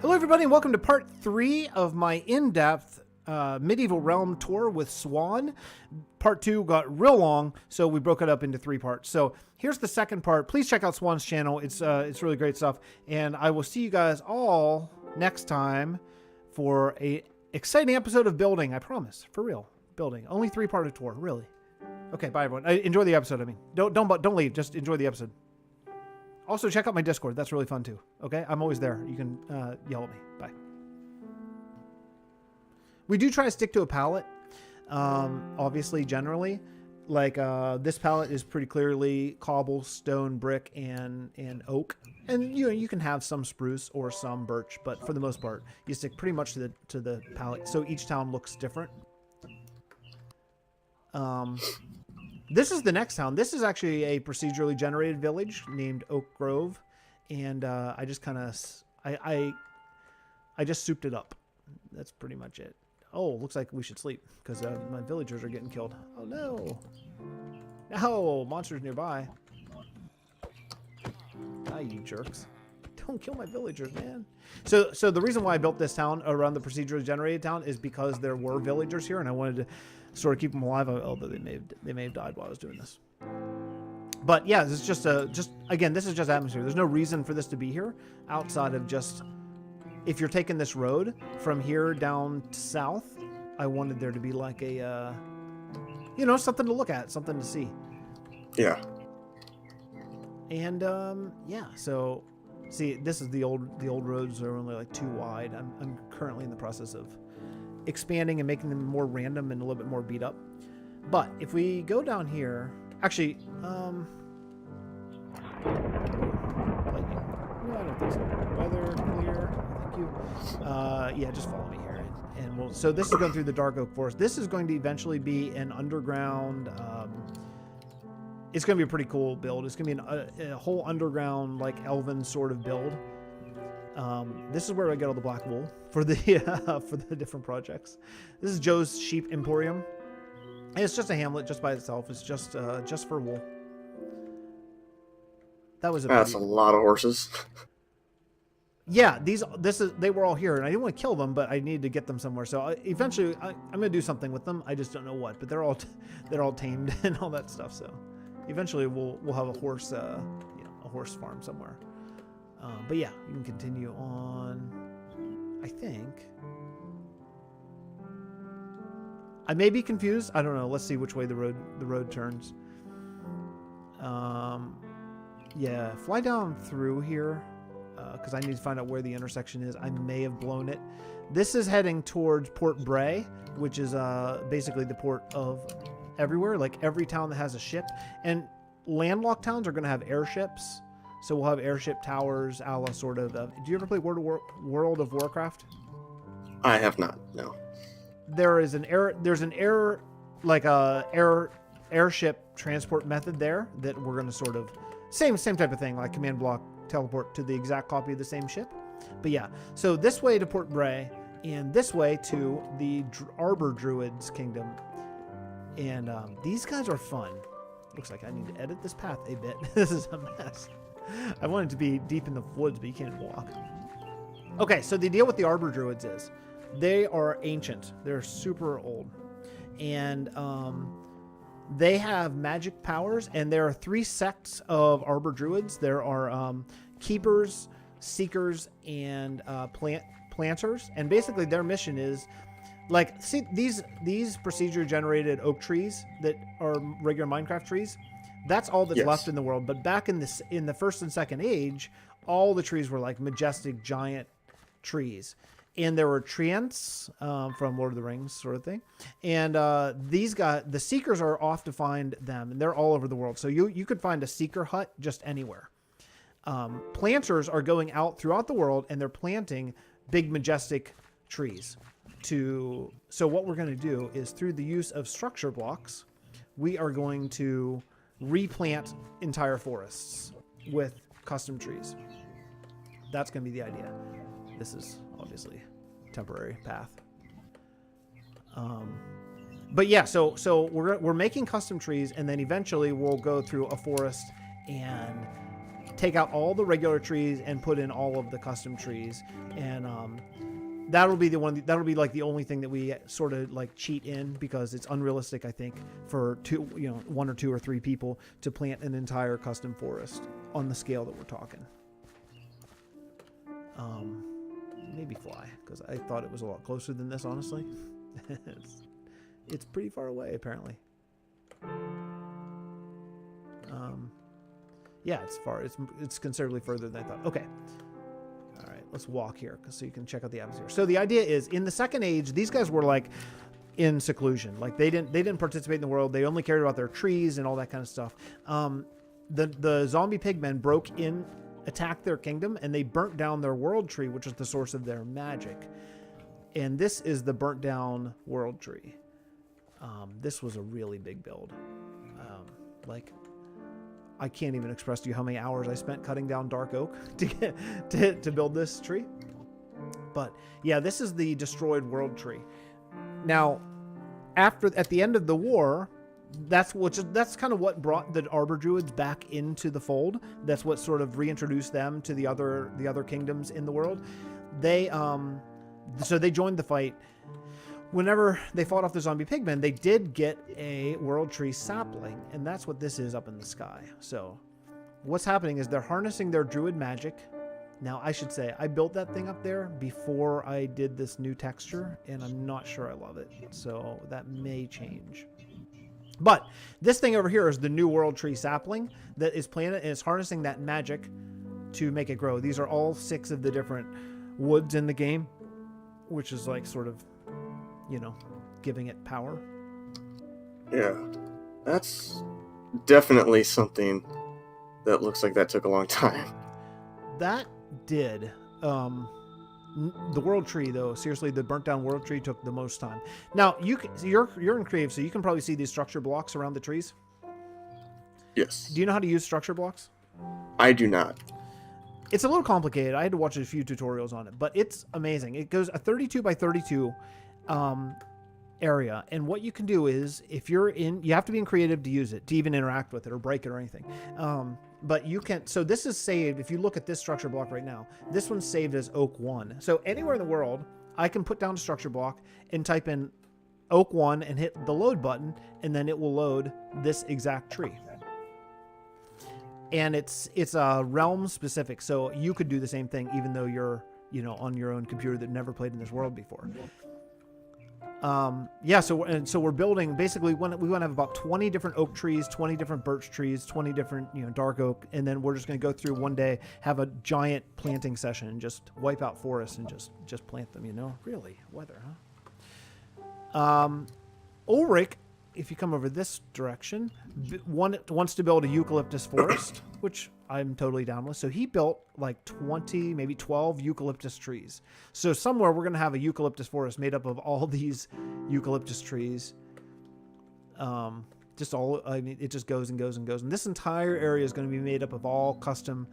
Hello everybody and welcome to part 3 of my in-depth medieval realm tour with Swan. Part 2 got real long, so we broke it up into 3 parts. So here's the second part. Please check out Swan's channel. It's really great stuff. And I will see you guys all next time for a exciting episode of building. I promise, for real, building. Only 3-part tour, really. Okay, bye everyone. Enjoy the episode. I mean, don't leave. Just enjoy the episode. Also, check out my Discord. That's really fun, too. Okay? I'm always there. You can yell at me. Bye. We do try to stick to a palette, obviously, generally. Like, this palette is pretty clearly cobblestone, brick, and oak. And, you know, you can have some spruce or some birch, but for the most part, you stick pretty much to the palette. So each town looks different. This is the next town. This is actually a procedurally generated village named Oak Grove, and I just kind of I just souped it up. That's pretty much it. Oh, looks like we should sleep because my villagers are getting killed. Oh no! No, monsters nearby. Die, you jerks! Don't kill my villagers, man. So the reason why I built this town around the procedurally generated town is because there were villagers here, and I wanted to sort of keep them alive, although they may have died while I was doing this. But yeah, this is just again, this is just atmosphere. There's no reason for this to be here outside of just, if you're taking this road from here down south, I wanted there to be like a, you know, something to look at, something to see. Yeah. And yeah, so see, this is the old roads are only like 2 wide. I'm currently in the process of expanding and making them more random and a little bit more beat up. But if we go down here, actually, lightning. No, I don't think so. Weather clear. Thank you. Yeah, just follow me here, and we'll. So this is going through the Dark Oak Forest. This is going to eventually be an underground. It's going to be a pretty cool build. It's going to be a whole underground, like elven sort of build. This is where I get all the black wool for the different projects. This is Joe's Sheep Emporium, and it's just a hamlet just by itself. It's just for wool. That was That's a lot of horses. Yeah, they were all here, and I didn't want to kill them, but I needed to get them somewhere. So eventually, I'm gonna do something with them. I just don't know what. But they're all tamed and all that stuff. So eventually, we'll have a horse a horse farm somewhere. But yeah, you can continue on. I think I may be confused. I don't know. Let's see which way the road turns. Yeah, fly down through here because I need to find out where the intersection is. I may have blown it. This is heading towards Port Bray, which is basically the port of everywhere. Like every town that has a ship, and landlocked towns are going to have airships. So we'll have Airship Towers, a la sort of. Do you ever play World of Warcraft? I have not. No. There's an airship transport method there that we're going to sort of same type of thing, like command block teleport to the exact copy of the same ship. But yeah, so this way to Port Bray and this way to the Arbor Druids Kingdom, and these guys are fun. Looks like I need to edit this path a bit. This is a mess. I wanted to be deep in the woods, but you can't walk. Okay, so the deal with the Arbor Druids is they are ancient. They're super old. And they have magic powers, and there are 3 sects of Arbor Druids. There are Keepers, Seekers, and Planters. And basically their mission is, like, see these procedure-generated oak trees that are regular Minecraft trees? That's all that's left in the world. But back in the 1st and 2nd age, all the trees were like majestic, giant trees. And there were treants from Lord of the Rings sort of thing. And these guys, the Seekers, are off to find them. And they're all over the world. So you could find a Seeker hut just anywhere. Planters are going out throughout the world, and they're planting big, majestic trees. So what we're going to do is, through the use of structure blocks, we are going to replant entire forests with custom trees. That's going to be the idea. This is obviously temporary path. But yeah, so we're making custom trees, and then eventually we'll go through a forest and take out all the regular trees and put in all of the custom trees, and that'll be the one. That'll be like the only thing that we sort of like cheat in, because it's unrealistic, I think, for one or two or three people to plant an entire custom forest on the scale that we're talking. Maybe fly, because I thought it was a lot closer than this, honestly. It's pretty far away, apparently. Yeah, it's far. It's considerably further than I thought. Okay. All right, let's walk here so you can check out the atmosphere. So the idea is, in the Second Age, these guys were like in seclusion. Like they didn't participate in the world. They only cared about their trees and all that kind of stuff. The zombie pigmen broke in, attacked their kingdom, and they burnt down their world tree, which is the source of their magic. And this is the burnt down world tree. This was a really big build. Like, I can't even express to you how many hours I spent cutting down dark oak to build this tree. But yeah, this is the destroyed world tree. Now, at the end of the war, that's kind of what brought the Arbor Druids back into the fold. That's what sort of reintroduced them to the other kingdoms in the world. So they joined the fight. Whenever they fought off the zombie pigmen, they did get a world tree sapling, and that's what this is up in the sky. So what's happening is they're harnessing their druid magic. Now, I should say, I built that thing up there before I did this new texture, and I'm not sure I love it. So that may change. But this thing over here is the new world tree sapling that is planted, and it's harnessing that magic to make it grow. These are all 6 of the different woods in the game, which is like sort of, giving it power. Yeah, that's definitely something that looks like that took a long time. That did. The world tree, though, seriously, the burnt down world tree took the most time. Now, you're in creative, so you can probably see these structure blocks around the trees. Yes. Do you know how to use structure blocks? I do not. It's a little complicated. I had to watch a few tutorials on it, but it's amazing. It goes a 32 by 32 area, and what you can do is, if you have to be in creative to use it, to even interact with it or break it or anything. But you can, so this is saved. If you look at this structure block right now, this one's saved as Oak 1. So anywhere in the world, I can put down a structure block and type in Oak 1 and hit the load button, and then it will load this exact tree. And it's realm specific, so you could do the same thing even though you're on your own computer that never played in this world before. Yeah, so we're building, basically, we want to have about 20 different oak trees, 20 different birch trees, 20 different dark oak, and then we're just going to go through one day, have a giant planting session, and just wipe out forests and just plant them. Really, weather, huh? Ulrich, if you come over this direction, wants to build a eucalyptus forest, which I'm totally down with. So he built like 20, maybe 12 eucalyptus trees. So somewhere we're going to have a eucalyptus forest made up of all these eucalyptus trees. It just goes and goes and goes. And this entire area is going to be made up of all custom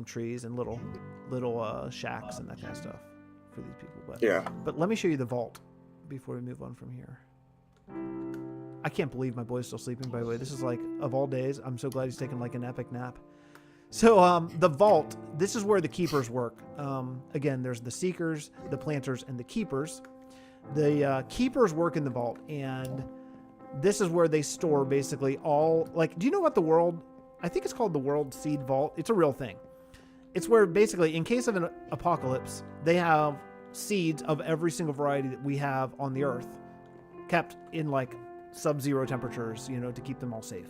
trees and little shacks and that kind of stuff for these people. But let me show you the vault before we move on from here. I can't believe my boy's still sleeping, by the way. This is like, of all days, I'm so glad he's taking like an epic nap. So the vault, this is where the keepers work. Again, there's the seekers, the planters, and the keepers. The keepers work in the vault, and this is where they store basically all, like, do you know what the world, I think it's called the World Seed Vault. It's a real thing. It's where basically, in case of an apocalypse, they have seeds of every single variety that we have on the earth, kept in like sub-zero temperatures, to keep them all safe.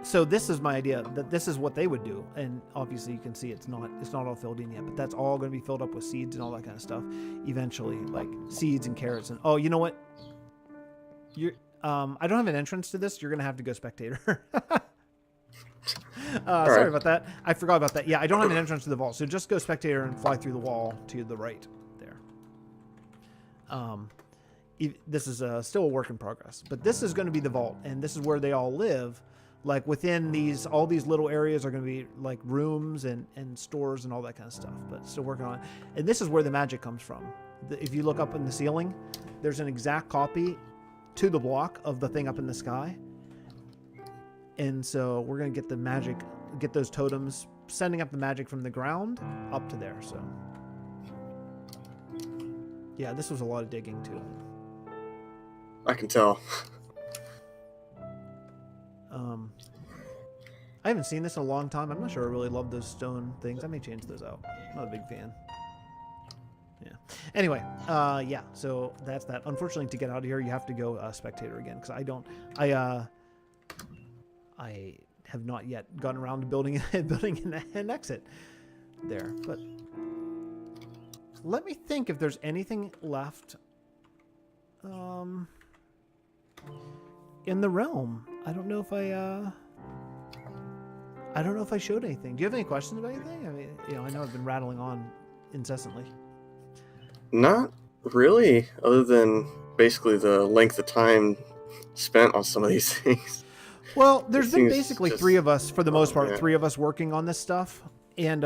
So this is my idea, that this is what they would do. And obviously you can see it's not all filled in yet, but that's all going to be filled up with seeds and all that kind of stuff eventually, like seeds and carrots. And oh, you know what? I don't have an entrance to this. You're going to have to go spectator. Sorry about that. I forgot about that. Yeah, I don't have an entrance to the vault. So just go spectator and fly through the wall to the right there. This is still a work in progress, but this is going to be the vault, and this is where they all live. Like within all these little areas are going to be like rooms and stores and all that kind of stuff, but still working on it. And this is where the magic comes from. If you look up in the ceiling, there's an exact copy to the block of the thing up in the sky. And so we're going to get the magic, get those totems, sending up the magic from the ground up to there. So yeah, this was a lot of digging too. I can tell. I haven't seen this in a long time. I'm not sure I really love those stone things. I may change those out. I'm not a big fan. Yeah. Anyway, yeah. So that's that. Unfortunately, to get out of here, you have to go spectator again because I have not yet gotten around to building an exit there. But let me think if there's anything left in the realm. I don't know if I showed anything. Do you have any questions about anything? I mean, I know I've been rattling on incessantly. Not really, other than basically the length of time spent on some of these things. Well, there's been basically three of us, for the most part, yeah. 3 of us working on this stuff. And,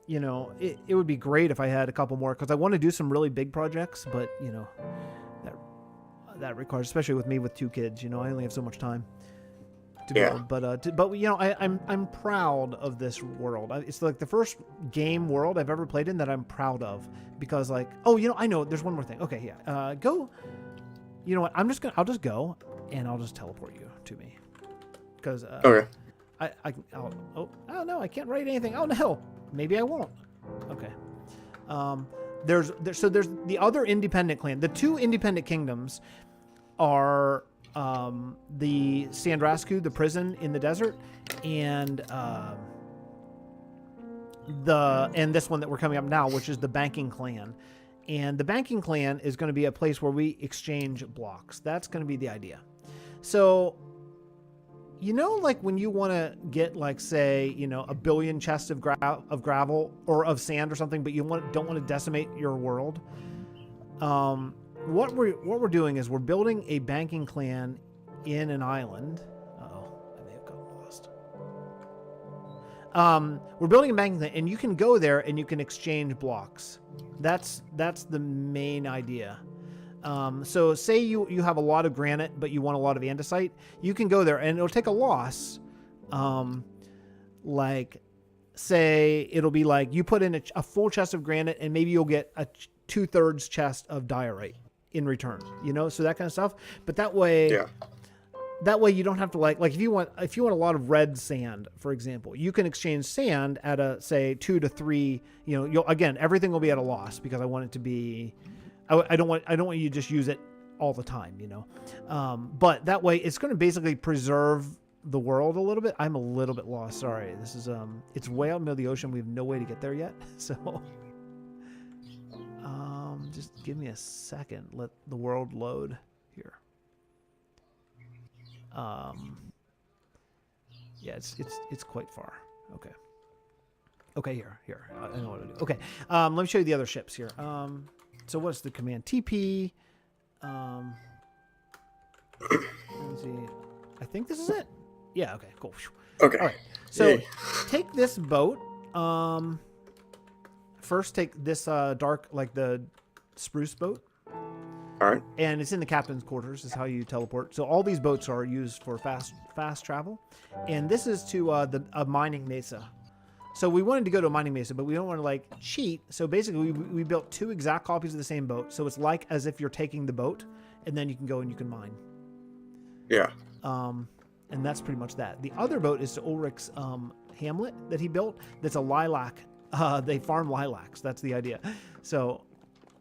it would be great if I had a couple more, because I want to do some really big projects, but, that requires, especially with me with 2 kids, I only have so much time to build. But I'm proud of this world. It's like the first game world I've ever played in that I'm proud of, because I know there's one more thing. Okay, yeah. Go. You know what? I'll just go and I'll just teleport you to me. Because okay. Oh no, I can't write anything. Oh no, maybe I won't. Okay. There's the other independent clan. The 2 independent kingdoms are the Sandrasku, the prison in the desert, and this one that we're coming up now, which is the banking clan. And the banking clan is going to be a place where we exchange blocks. That's going to be the idea. So, like when you want to get, like, say, 1 billion chests of gravel or of sand or something, but you don't want to decimate your world. What we're doing is we're building a banking clan in an island. Uh-oh, I may have gotten lost. We're building a banking clan, and you can go there and you can exchange blocks. That's the main idea. So say you have a lot of granite, but you want a lot of andesite, you can go there and it'll take a loss. Like, say it'll be like you put in a full chest of granite and maybe you'll get a 2/3 chest of diorite in return, so that kind of stuff. But that way, you don't have to like if you want a lot of red sand, for example, you can exchange sand at a, say, 2 to 3, everything will be at a loss because I want it to be, I don't want you to just use it all the time, but that way it's going to basically preserve the world a little bit. I'm a little bit lost. Sorry. This is, it's way out in the middle of the ocean. We have no way to get there yet. So, just give me a second. Let the world load here. Yeah, it's quite far. Okay. Okay, here. I know what to do. Okay. Let me show you the other ships here. So what's the command? TP. Let me see. I think this is it. Yeah, okay, cool. Okay. All right. So take this boat. First take this dark, like the spruce boat. All right. And it's in the captain's quarters is how you teleport. So all these boats are used for fast travel. And this is to a mining mesa. So we wanted to go to a mining mesa, but we don't want to, like, cheat. So basically we built 2 exact copies of the same boat. So it's like as if you're taking the boat, and then you can go and you can mine. Yeah. And that's pretty much that. The other boat is to Ulrich's hamlet that he built. That's a lilac. They farm lilacs. That's the idea. So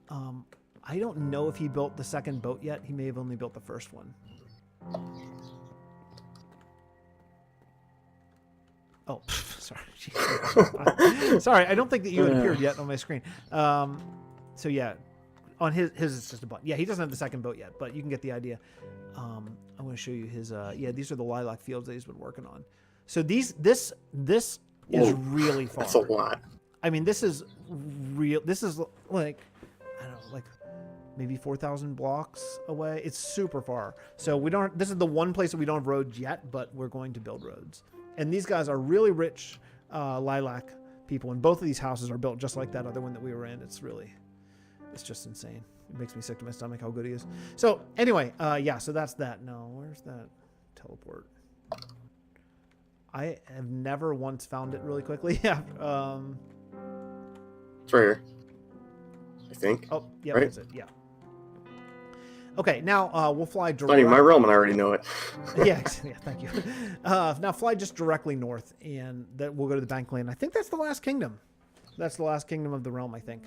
I don't know if he built the second boat yet. He may have only built the first one. Oh, sorry. Sorry, I don't think that you had appeared yet on my screen. So yeah, on his it's just a button. Yeah, he doesn't have the second boat yet, but you can get the idea. I'm going to show you his. Yeah, these are the lilac fields that he's been working on. So this is really far. That's a lot. I mean, this is real. This is like, I don't know, like maybe 4,000 blocks away. It's super far. So we don't. This is the one place that we don't have roads yet, but we're going to build roads. And these guys are really rich lilac people, and both of these houses are built just like that other one that we were in. It's just insane. It makes me sick to my stomach how good he is. So anyway, yeah, so that's that. No, where's that teleport? I have never once found it really quickly. Yeah. It's right here, I think. Oh, yeah, right? That's it. Yeah. Okay, now we'll fly It's not even my direct. realm, and I already know it. Yeah, thank you. Now fly just directly north, and that we'll go to the Bank Lane. I think that's the last kingdom. That's the last kingdom of the realm, I think.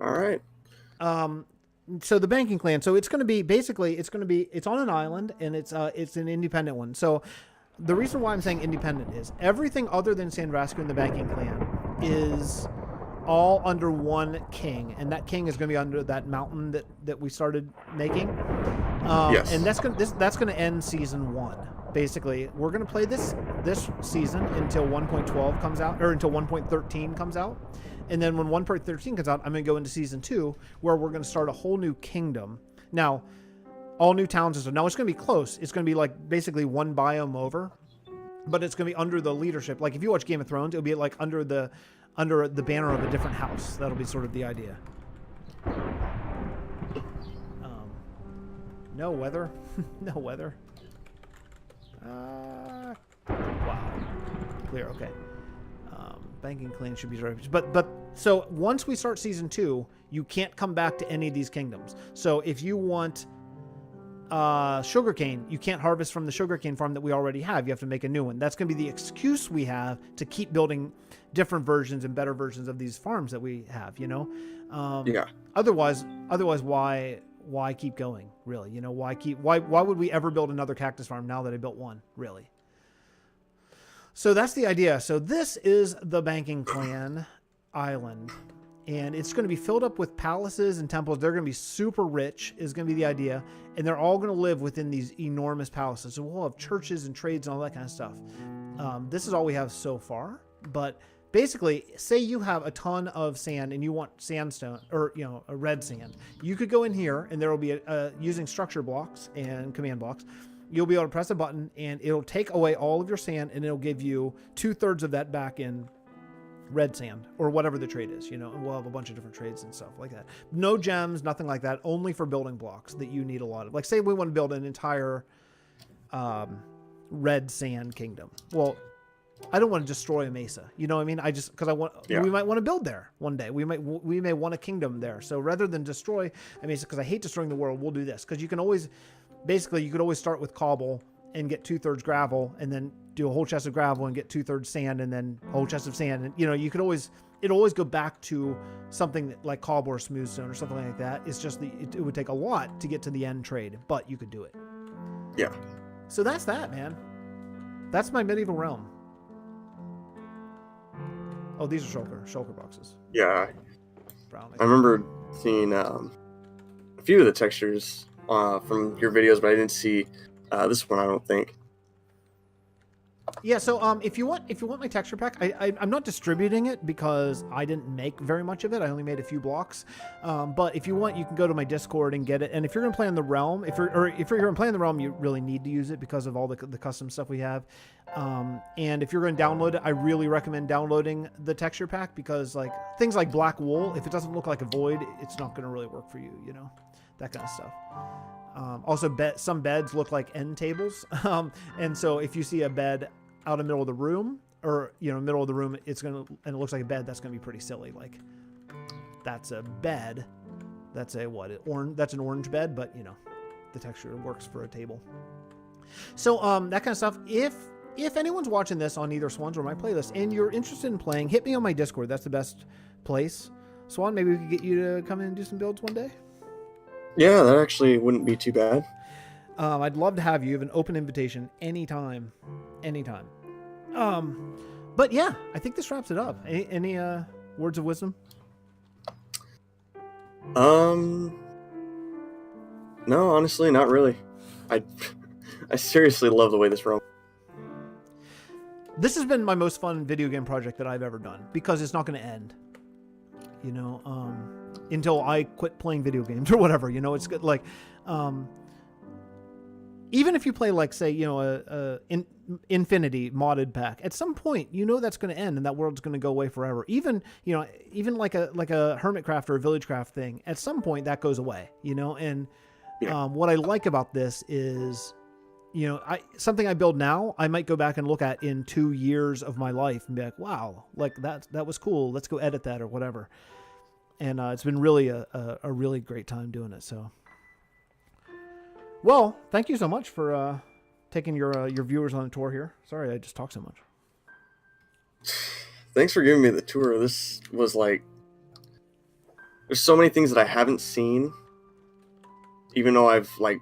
All right. So the banking clan. So it's going to be basically it's on an island, and it's an independent one. So the reason why I'm saying independent is everything other than Sandrascu and the banking clan is all under one king, and that king is going to be under that mountain that we started making. Yes. And that's going to end season 1. Basically, we're going to play this season until 1.12 comes out, or until 1.13 comes out. And then when 1.13 comes out, I'm going to go into season 2, where we're going to start a whole new kingdom. Now, all new towns and stuff. Now, it's going to be close. It's going to be like basically one biome over, but it's going to be under the leadership. Like if you watch Game of Thrones, it'll be like under the banner of a different house. That'll be sort of the idea. No weather. No weather. Wow. Clear. Okay. Banking clan should be right. But so once we start season 2, you can't come back to any of these kingdoms. So if you want sugarcane, you can't harvest from the sugarcane farm that we already have. You have to make a new one. That's going to be the excuse we have to keep building different versions and better versions of these farms that we have, you know? Yeah. Otherwise, why keep going, really? You know, why would we ever build another cactus farm now that I built one, really? So that's the idea. So this is the banking clan island, and it's going to be filled up with palaces and temples. They're going to be super rich is going to be the idea. And they're all going to live within these enormous palaces. So we'll have churches and trades and all that kind of stuff. This is all we have so far. But basically, say you have a ton of sand and you want sandstone, or, you know, a red sand. You could go in here, and there will be using structure blocks and command blocks. You'll be able to press a button, and it'll take away all of your sand, and it'll give you 2/3 of that back in red sand, or whatever the trade is, you know, and we'll have a bunch of different trades and stuff like that. No gems, nothing like that, only for building blocks that you need a lot of. Like, say we want to build an entire red sand kingdom. Well, I don't want to destroy a mesa, you know what I mean? We might want to build there one day. We may want a kingdom there. So rather than destroy a mesa, because I hate destroying the world, we'll do this. Because you could always start with cobble and get 2/3 gravel, and then do a whole chest of gravel and get 2/3 sand, and then a whole chest of sand. And, you know, it'll always go back to something like cobble or smooth stone or something like that. It's just it would take a lot to get to the end trade, but you could do it. Yeah. So that's that, man. That's my medieval realm. Oh, these are shulker boxes. Yeah. Brown, I remember seeing a few of the textures from your videos, but I didn't see this one, I don't think. Yeah, so if you want my texture pack, I'm not distributing it because I didn't make very much of it. I only made a few blocks. But if you want, you can go to my Discord and get it. And if you're going to play on the realm, if you're going to play on the realm, you really need to use it because of all the custom stuff we have. And if you're going to download it, I really recommend downloading the texture pack, because like things like black wool, if it doesn't look like a void, it's not going to really work for you, you know, that kind of stuff. Also, some beds look like end tables. And so if you see a bed out in the middle of the room, or, you know, middle of the room, and it looks like a bed, that's going to be pretty silly. Like, that's a bed. That's that's an orange bed, but, you know, the texture works for a table. So, that kind of stuff. If anyone's watching this on either Swan's or my playlist, and you're interested in playing, hit me on my Discord. That's the best place. Swan, maybe we could get you to come in and do some builds one day. Yeah, that actually wouldn't be too bad. I'd love to have you. You have an open invitation anytime. But yeah, I think this wraps it up. Any words of wisdom? No, honestly, not really. I seriously love the way this realm. This has been my most fun video game project that I've ever done, because it's not going to end. You know, until I quit playing video games or whatever, you know, it's good. Like, even if you play, like, say, you know, a Infinity modded pack, at some point, you know, that's going to end and that world's going to go away forever. Even like a Hermitcraft or a Villagecraft thing, at some point that goes away, you know? And, what I like about this is, you know, something I build now, I might go back and look at in 2 years of my life and be like, wow, like that was cool. Let's go edit that or whatever. And it's been really a really great time doing it. So, well, thank you so much for taking your viewers on a tour here. Sorry, I just talk so much. Thanks for giving me the tour. This was like, there's so many things that I haven't seen, even though I've like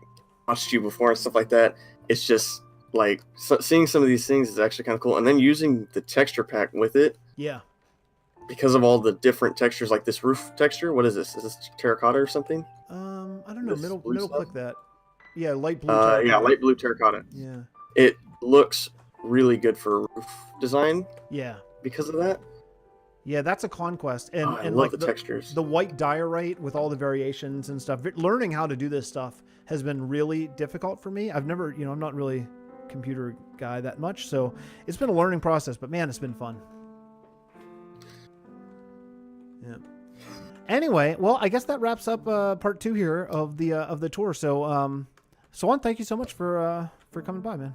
watched you before and stuff like that. It's just like seeing some of these things is actually kind of cool, and then using the texture pack with it. Yeah. Because of all the different textures, like this roof texture. What is this? Is this terracotta or something? I don't know. This Middle blue click that. Yeah, light blue terracotta. Yeah, light blue terracotta. Yeah. It looks really good for roof design. Yeah. Because of that. Yeah, that's a conquest. And I and love like the textures. The white diorite with all the variations and stuff. Learning how to do this stuff has been really difficult for me. I've never, I'm not really a computer guy that much, so it's been a learning process, but man, it's been fun. Yeah. Anyway, well, I guess that wraps up part 2 here of the tour. So, Swan, thank you so much for coming by, man.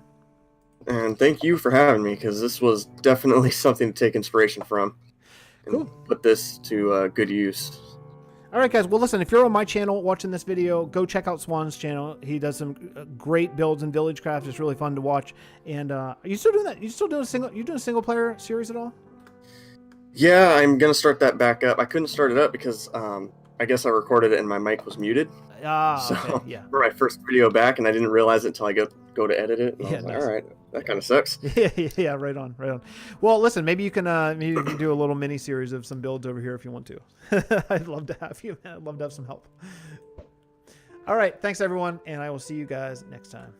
And thank you for having me, because this was definitely something to take inspiration from. And cool. Put this to good use. All right, guys. Well, listen, if you're on my channel watching this video, go check out Swan's channel. He does some great builds in Villagecraft. It's really fun to watch. And are you still doing that? You doing a single player series at all? Yeah, I'm going to start that back up. I couldn't start it up because I guess I recorded it and my mic was muted. So, okay, yeah. For my first video back, and I didn't realize it until I go to edit it. And I was like, nice. all right, that kind of sucks. Yeah, right on. Well, listen, maybe you can do a little mini series of some builds over here if you want to. I'd love to have you, man. I'd love to have some help. All right, thanks everyone, and I will see you guys next time.